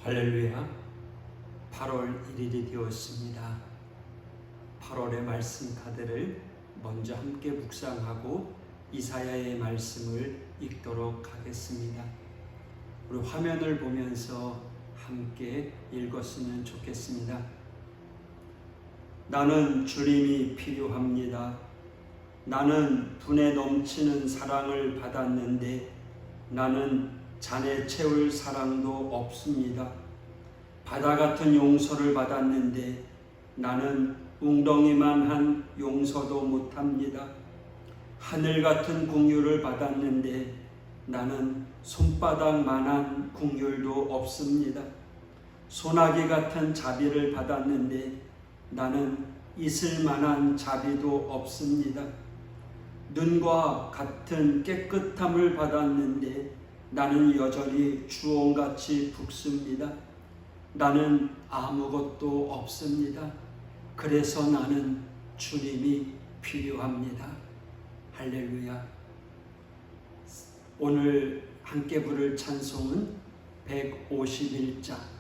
할렐루야. 8월 1일이 되었습니다. 8월의 말씀 카드를 먼저 함께 묵상하고 이사야의 말씀을 읽도록 하겠습니다. 우리 화면을 보면서 함께 읽었으면 좋겠습니다. 나는 주님이 필요합니다. 나는 분에 넘치는 사랑을 받았는데 나는 잔에 채울 사랑도 없습니다. 바다 같은 용서를 받았는데 나는 웅덩이만 한 용서도 못합니다. 하늘 같은 긍휼을 받았는데 나는 손바닥만한 긍휼도 없습니다. 소나기 같은 자비를 받았는데 나는 있을만한 자비도 없습니다. 눈과 같은 깨끗함을 받았는데 나는 여전히 주홍같이 붉습니다. 나는 아무것도 없습니다. 그래서 나는 주님이 필요합니다. 할렐루야. 오늘 함께 부를 찬송은 151장.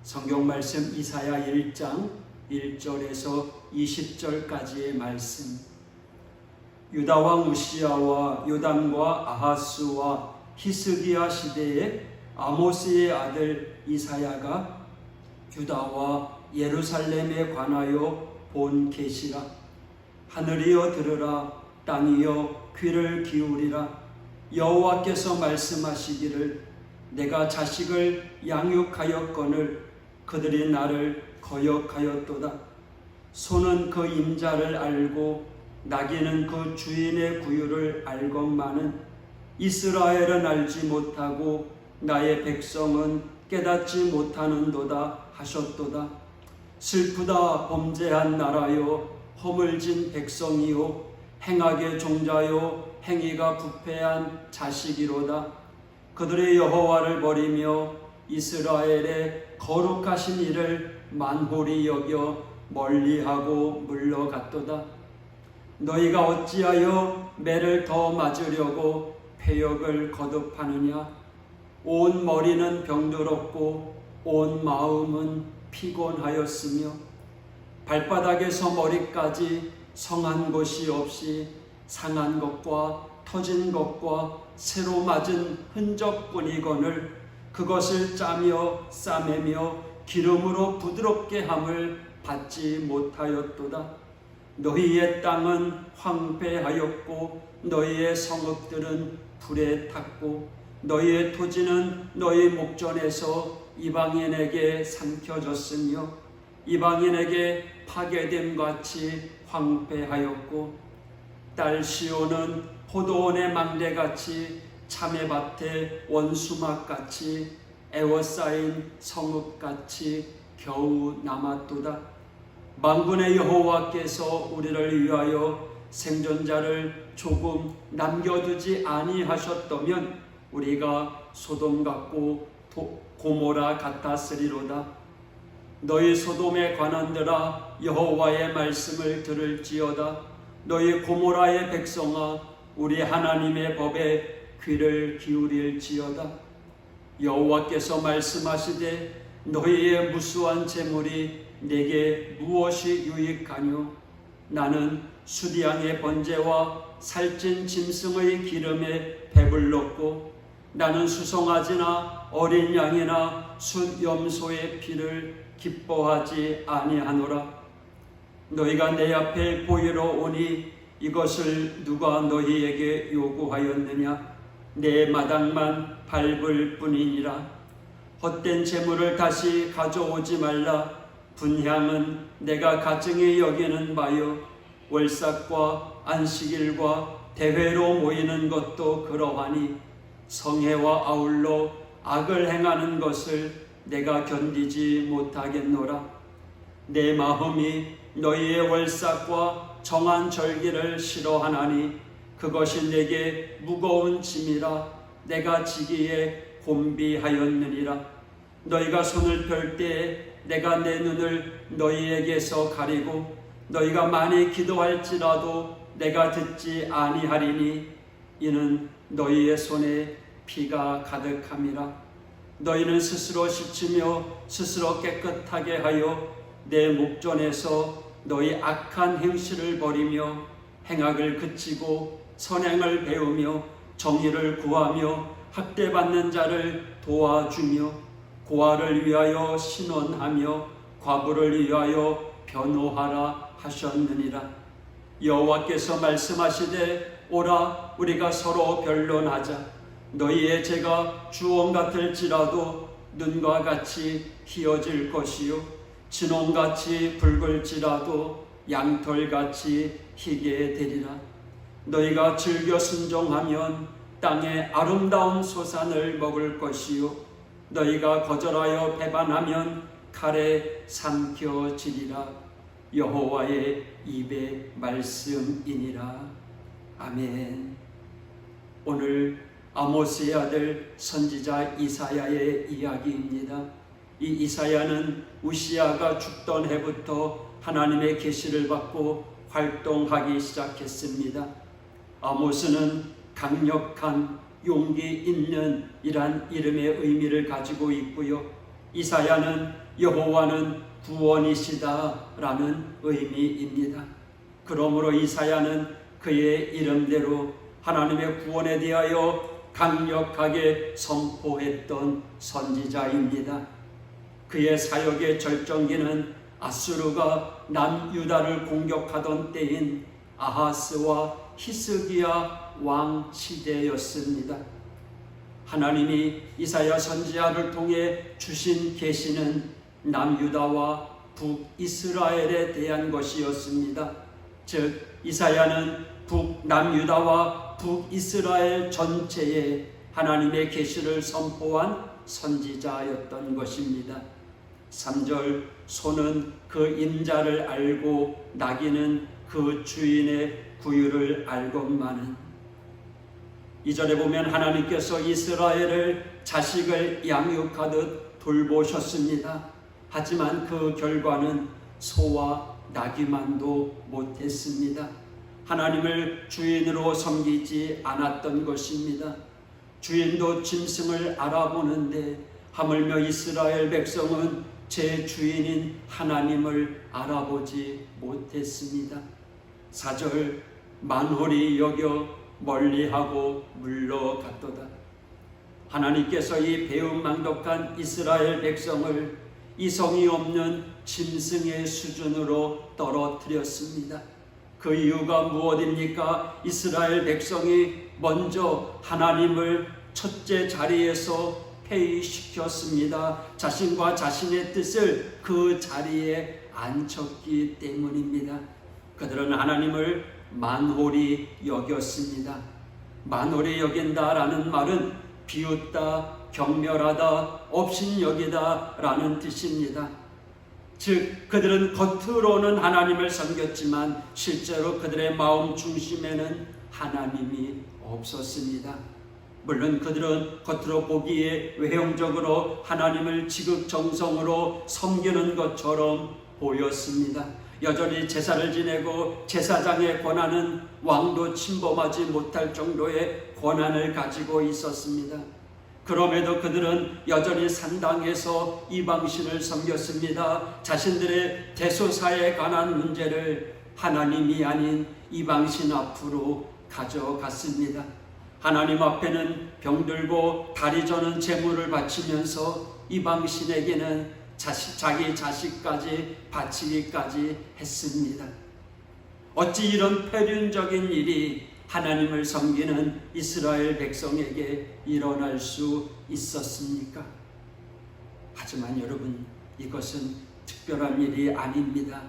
성경 말씀 이사야 1장 1절에서 20절까지의 말씀. 유다 왕 우시야와 요담과 아하스와 히스기야 시대에 아모스의 아들 이사야가 유다와 예루살렘에 관하여 본 계시라. 하늘이여 들으라, 땅이여 귀를 기울이라. 여호와께서 말씀하시기를 내가 자식을 양육하였거늘 그들이 나를 거역하였도다. 소는 그 임자를 알고 나귀는 그 주인의 구유를 알건만은 이스라엘은 알지 못하고 나의 백성은 깨닫지 못하는도다 하셨도다. 슬프다 범죄한 나라요, 허물진 백성이요, 행악의 종자요, 행위가 부패한 자식이로다. 그들의 여호와를 버리며 이스라엘의 거룩하신 이를 만홀히 여겨 멀리하고 물러갔도다. 너희가 어찌하여 매를 더 맞으려고 패역을 거듭하느냐? 온 머리는 병들었고 온 마음은 피곤하였으며 발바닥에서 머리까지 성한 것이 없이 상한 것과 터진 것과 새로 맞은 흔적뿐이거늘 그것을 짜며 싸매며 기름으로 부드럽게 함을 받지 못하였도다. 너희의 땅은 황폐하였고 너희의 성읍들은 불에 탔고 너희의 토지는 너희 목전에서 이방인에게 삼켜졌으며 이방인에게 파괴됨같이 황폐하였고 딸 시온은 포도원의 망대같이 참외밭의 원수막같이 애워싸인 성읍같이 겨우 남았도다. 만군의 여호와께서 우리를 위하여 생존자를 조금 남겨두지 아니하셨다면 우리가 소돔 같고 고모라 같았으리로다. 너희 소돔의 관원들아 여호와의 말씀을 들을지어다. 너희 고모라의 백성아 우리 하나님의 법에 귀를 기울일지어다. 여호와께서 말씀하시되 너희의 무수한 재물이 내게 무엇이 유익하뇨? 나는 수디양의 번제와 살찐 짐승의 기름에 배불렀고 나는 수송아지나 어린 양이나 숫 염소의 피를 기뻐하지 아니하노라. 너희가 내 앞에 보이러 오니 이것을 누가 너희에게 요구하였느냐? 내 마당만 밟을 뿐이니라. 헛된 재물을 다시 가져오지 말라. 분향은 내가 가증히 여기는 바요 월삭과 안식일과 대회로 모이는 것도 그러하니 성회와 아울러 악을 행하는 것을 내가 견디지 못하겠노라. 내 마음이 너희의 월삭과 정한 절기를 싫어하나니 그것이 내게 무거운 짐이라 내가 지기에 곤비하였느니라. 너희가 손을 펼 때에 내가 내 눈을 너희에게서 가리고 너희가 많이 기도할지라도 내가 듣지 아니하리니 이는 너희의 손에 피가 가득함이라. 너희는 스스로 씻으며 스스로 깨끗하게 하여 내 목전에서 너희 악한 행실을 버리며 행악을 그치고 선행을 배우며 정의를 구하며 학대받는 자를 도와주며 고아를 위하여 신원하며 과부를 위하여 변호하라 하셨느니라. 여호와께서 말씀하시되 오라 우리가 서로 변론하자. 너희의 죄가 주홍 같을지라도 눈과 같이 희어질 것이요 진홍같이 붉을지라도 양털같이 희게 되리라. 너희가 즐겨 순종하면 땅의 아름다운 소산을 먹을 것이요 너희가 거절하여 배반하면 칼에 삼켜지리라. 여호와의 입의 말씀이니라. 아멘. 오늘 아모스의 아들 선지자 이사야의 이야기입니다. 이 이사야는 우시아가 죽던 해부터 하나님의 계시를 받고 활동하기 시작했습니다. 아모스는 강력한 용기 있는 이란 이름의 의미를 가지고 있고요. 이사야는 여호와는 구원이시다라는 의미입니다. 그러므로 이사야는 그의 이름대로 하나님의 구원에 대하여 강력하게 선포했던 선지자입니다. 그의 사역의 절정기는 아수르가 남유다를 공격하던 때인 아하스와 히스기야 왕 시대였습니다. 하나님이 이사야 선지자를 통해 주신 계시는 남유다와 북이스라엘에 대한 것이었습니다. 즉 이사야는 북남유다와 북이스라엘 전체에 하나님의 계시를 선포한 선지자였던 것입니다. 3절 소는 그 임자를 알고 나귀는 그 주인의 구유를 알건만은. 2절에 보면 하나님께서 이스라엘을 자식을 양육하듯 돌보셨습니다. 하지만 그 결과는 소와 나귀만도 못했습니다. 하나님을 주인으로 섬기지 않았던 것입니다. 주인도 짐승을 알아보는데 하물며 이스라엘 백성은 제 주인인 하나님을 알아보지 못했습니다. 4절 만홀히 여겨 멀리하고 물러갔도다. 하나님께서 이 배은망덕한 이스라엘 백성을 이성이 없는 짐승의 수준으로 떨어뜨렸습니다. 그 이유가 무엇입니까? 이스라엘 백성이 먼저 하나님을 첫째 자리에서 폐위시켰습니다. 자신과 자신의 뜻을 그 자리에 앉혔기 때문입니다. 그들은 하나님을 만홀히 여겼습니다. 만홀히 여긴다라는 말은 비웃다, 경멸하다, 업신여기다 라는 뜻입니다. 즉 그들은 겉으로는 하나님을 섬겼지만 실제로 그들의 마음 중심에는 하나님이 없었습니다. 물론 그들은 겉으로 보기에 외형적으로 하나님을 지극정성으로 섬기는 것처럼 보였습니다. 여전히 제사를 지내고 제사장의 권한은 왕도 침범하지 못할 정도의 권한을 가지고 있었습니다. 그럼에도 그들은 여전히 산당에서 이방신을 섬겼습니다. 자신들의 대소사에 관한 문제를 하나님이 아닌 이방신 앞으로 가져갔습니다. 하나님 앞에는 병들고 다리 저는 제물을 바치면서 이방신에게는 자기 자식까지 바치기까지 했습니다. 어찌 이런 폐륜적인 일이 하나님을 섬기는 이스라엘 백성에게 일어날 수 있었습니까? 하지만 여러분, 이것은 특별한 일이 아닙니다.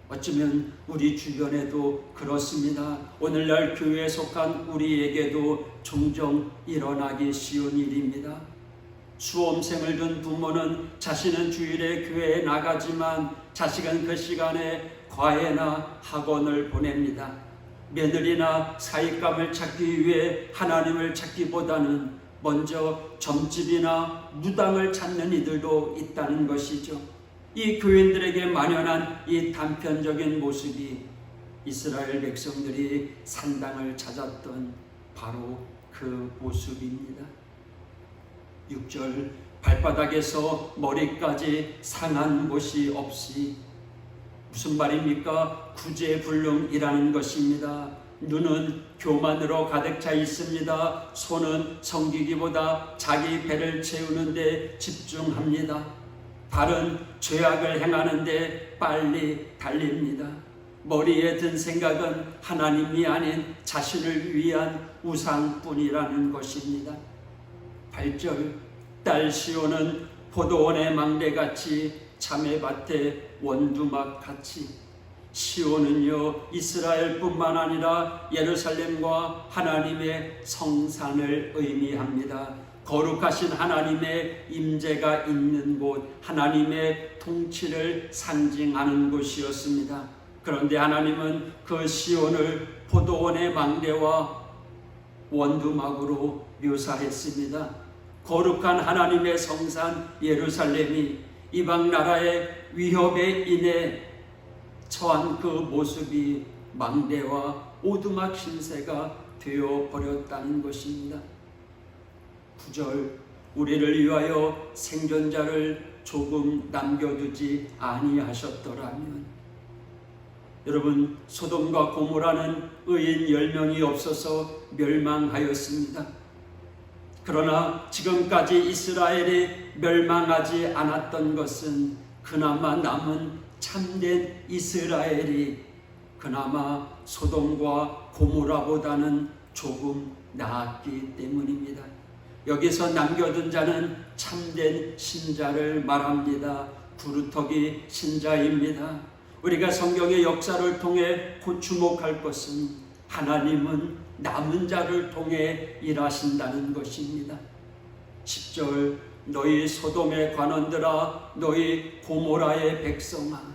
어쩌면 우리 주변에도 그렇습니다. 오늘날 교회에 속한 우리에게도 종종 일어나기 쉬운 일입니다. 수험생을 둔 부모는 자신은 주일에 교회에 나가지만 자식은 그 시간에 과외나 학원을 보냅니다. 며느리나 사익감을 찾기 위해 하나님을 찾기보다는 먼저 점집이나 무당을 찾는 이들도 있다는 것이죠. 이 교인들에게 만연한 이 단편적인 모습이 이스라엘 백성들이 산당을 찾았던 바로 그 모습입니다. 6절 발바닥에서 머리까지 상한 곳이 없이, 무슨 말입니까? 구제불능이라는 것입니다. 눈은 교만으로 가득 차 있습니다. 손은 섬기기보다 자기 배를 채우는 데 집중합니다. 발은 죄악을 행하는데 빨리 달립니다. 머리에 든 생각은 하나님이 아닌 자신을 위한 우상뿐이라는 것입니다. 8절 딸 시온은 포도원의 망대같이 자매밭의 원두막같이. 시온은요 이스라엘뿐만 아니라 예루살렘과 하나님의 성산을 의미합니다. 거룩하신 하나님의 임재가 있는 곳, 하나님의 통치를 상징하는 곳이었습니다. 그런데 하나님은 그 시온을 포도원의 망대와 원두막으로 묘사했습니다. 거룩한 하나님의 성산 예루살렘이 이방 나라의 위협에 인해 처한 그 모습이 망대와 오두막 신세가 되어버렸다는 것입니다. 9절 우리를 위하여 생존자를 조금 남겨두지 아니하셨더라면. 여러분, 소돔과 고모라는 의인 10명이 없어서 멸망하였습니다. 그러나 지금까지 이스라엘이 멸망하지 않았던 것은 그나마 남은 참된 이스라엘이 그나마 소돔과 고모라보다는 조금 나았기 때문입니다. 여기서 남겨둔 자는 참된 신자를 말합니다. 구루터기 신자입니다. 우리가 성경의 역사를 통해 주목할 것은 하나님은 남은 자를 통해 일하신다는 것입니다. 10절 너희 소돔의 관원들아, 너희 고모라의 백성아.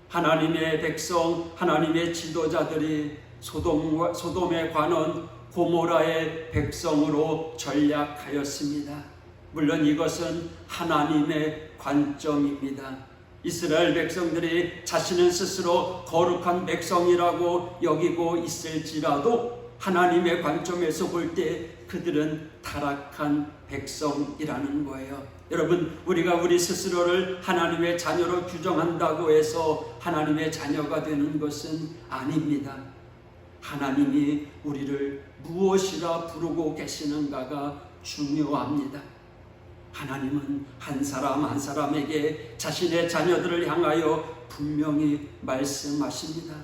하나님의 백성, 하나님의 지도자들이 소돔의 관원, 고모라의 백성으로 전략하였습니다. 물론 이것은 하나님의 관점입니다. 이스라엘 백성들이 자신은 스스로 거룩한 백성이라고 여기고 있을지라도 하나님의 관점에서 볼 때 그들은 타락한 백성이라는 거예요. 여러분, 우리가 우리 스스로를 하나님의 자녀로 규정한다고 해서 하나님의 자녀가 되는 것은 아닙니다. 하나님이 우리를 무엇이라 부르고 계시는가가 중요합니다. 하나님은 한 사람 한 사람에게 자신의 자녀들을 향하여 분명히 말씀하십니다.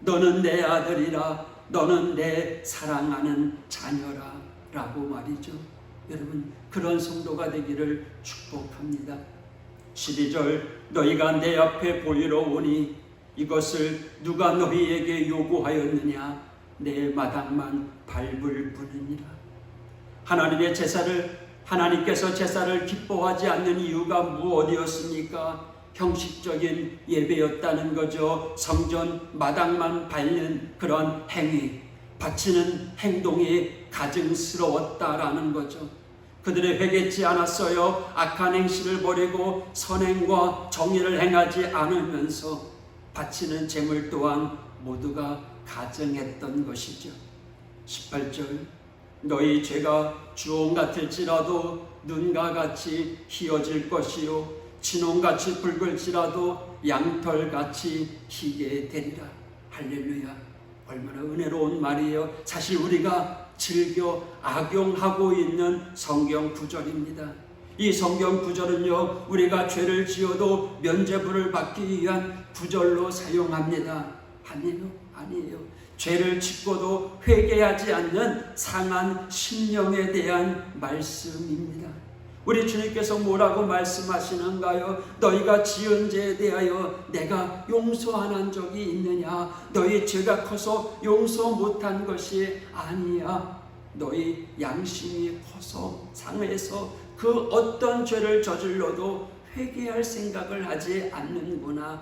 너는 내 아들이라, 너는 내 사랑하는 자녀라 라고 말이죠. 여러분, 그런 성도가 되기를 축복합니다. 12절, 너희가 내 앞에 보이러 오니 이것을 누가 너희에게 요구하였느냐? 내 마당만 밟을 뿐이니라. 하나님께서 제사를 기뻐하지 않는 이유가 무엇이었습니까? 형식적인 예배였다는 거죠. 성전 마당만 밟는 그런 행위, 바치는 행동이 가증스러웠다라는 거죠. 그들이 회개치 않았어요. 악한 행실을 버리고 선행과 정의를 행하지 않으면서 바치는 제물 또한 모두가 가증했던 것이죠. 18절, 너희 죄가 주홍 같을지라도 눈과 같이 희어질 것이요 진홍같이 붉을지라도 양털같이 희게 되리라. 할렐루야. 얼마나 은혜로운 말이에요. 사실 우리가 즐겨 악용하고 있는 성경 구절입니다. 이 성경 구절은요, 우리가 죄를 지어도 면죄부를 받기 위한 구절로 사용합니다. 아니에요. 죄를 짓고도 회개하지 않는 상한 심령에 대한 말씀입니다. 우리 주님께서 뭐라고 말씀하시는가요? 너희가 지은 죄에 대하여 내가 용서 안 한 적이 있느냐? 너희 죄가 커서 용서 못한 것이 아니야. 너희 양심이 커서 상해서 그 어떤 죄를 저질러도 회개할 생각을 하지 않는구나.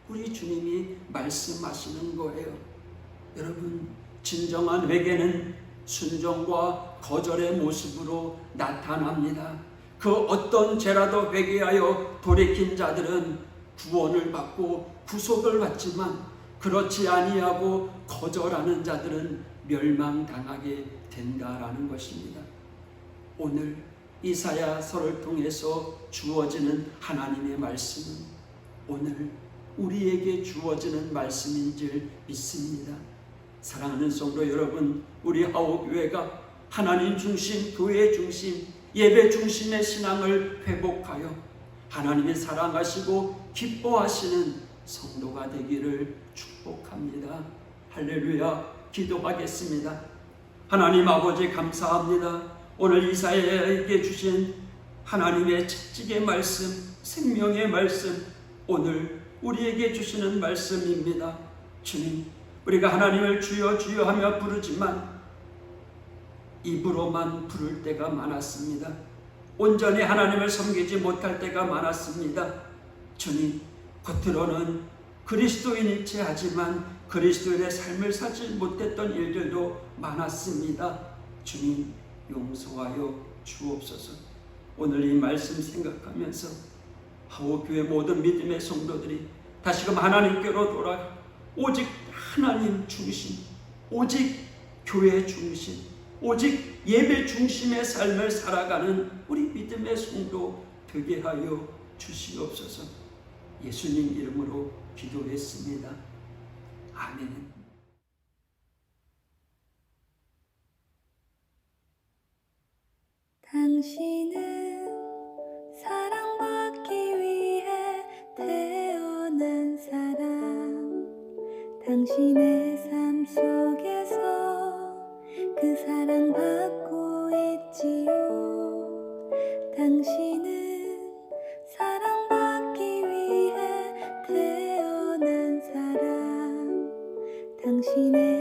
우리 주님이 말씀하시는 거예요. 여러분, 진정한 회개는 순종과 거절의 모습으로 나타납니다. 그 어떤 죄라도 회개하여 돌이킨 자들은 구원을 받고 구속을 받지만 그렇지 아니하고 거절하는 자들은 멸망당하게 된다라는 것입니다. 오늘 이사야서를 통해서 주어지는 하나님의 말씀은 오늘 우리에게 주어지는 말씀인 줄 믿습니다. 사랑하는 성도 여러분, 우리 하오교회가 하나님 중심, 교회 중심, 예배 중심의 신앙을 회복하여 하나님의 사랑하시고 기뻐하시는 성도가 되기를 축복합니다. 할렐루야. 기도하겠습니다. 하나님 아버지 감사합니다. 오늘 이사야에게 주신 하나님의 채찍의 말씀, 생명의 말씀, 오늘 우리에게 주시는 말씀입니다. 주님, 우리가 하나님을 주여 주여 하며 부르지만 입으로만 부를 때가 많았습니다. 온전히 하나님을 섬기지 못할 때가 많았습니다. 주님, 겉으로는 그리스도인일지 하지만 그리스도인의 삶을 살지 못했던 일들도 많았습니다. 주님, 용서하여 주옵소서. 오늘 이 말씀 생각하면서 하오교회 모든 믿음의 성도들이 다시금 하나님께로 돌아가 오직 하나님 중심, 오직 교회 중심, 오직 예배 중심의 삶을 살아가는 우리 믿음의 성도 되게 하여 주시옵소서. 예수님 이름으로 기도했습니다. 아멘. 당신은 사랑받기 위해 태어난 사람, 당신의 삶 속에서 그 사랑받고 있지요. 당신은 사랑받기 위해 태어난 사람, 당신의